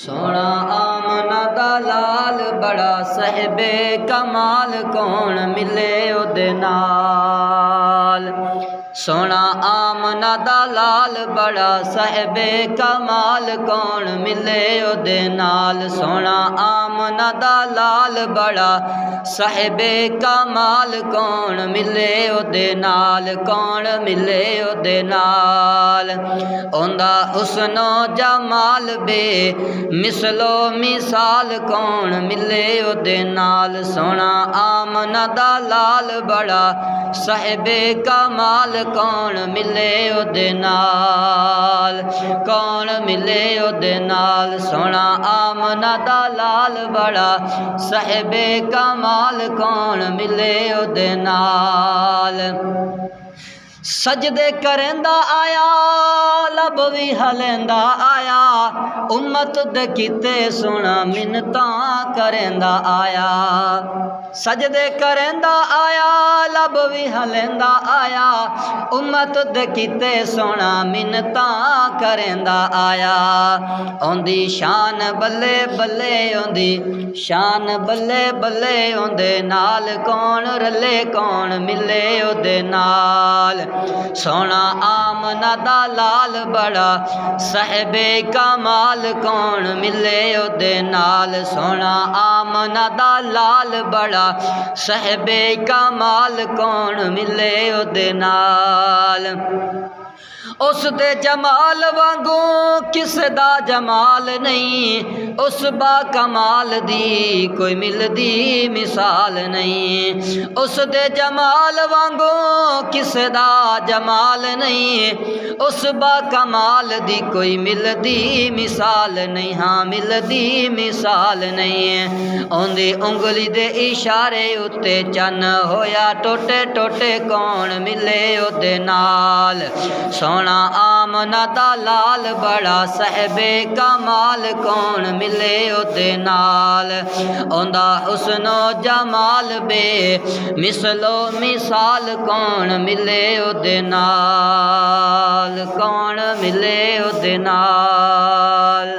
سونا آمنہ دا لال بڑا صاحب کمال کون ملے اودے نال سونا آمنہ دا لال بڑا صاحب کمال کون ملے اودے نال سونا آمنہ دا لال بڑا صاحب کمال کون ملے اودے نال کون ملے اودے نال اوندا حسن و جمال بے مثلو مثال کون ملے اودے نال سونا آمنہ دا لال بڑا صاحب کمال کون ملے اودے نال کون ملے اودے نال سونا آمنہ دا لال بڑا صاحب کمال کون ملے اودے نال سجدے کریندا آیا لب وی ہلیندا آیا امت دے کیتے سونا منتاں کریندا آیا سجدے کریندا آیا لب وی ہلیندا آیا امت دے کیتے سونا منتاں کریندا آیا اوندی شان بلے بلے اوندی شان بلے بلے اوندے نال کون رلے کون ملے اودے نال سونا آمنہ دا لال بڑا صاحب کمال کون ملے اودے نال سونا آمنہ دا لال بڑا صاحب کمال کون ملے اودے نال اس دے جمال وانگوں کس دا جمال نہیں اس با کمال دی کوئی ملدی مثال نہیں اس دے جمال وانگوں کس دا جمال نہیں اس با کمال دی کوئی ملدی مثال نہیں ہاں ملدی مثال نہیں اوندی انگلی دے اشارے اتے چن ہویا ٹوٹے ٹوٹے کون ملے اودے نال سونا آمنہ دا لال بڑا صاحب کمال کون ملے اودے نال اوندا حسن و جمال بے مثلو مثال کون ملے اودے نال کون ملے اودے نال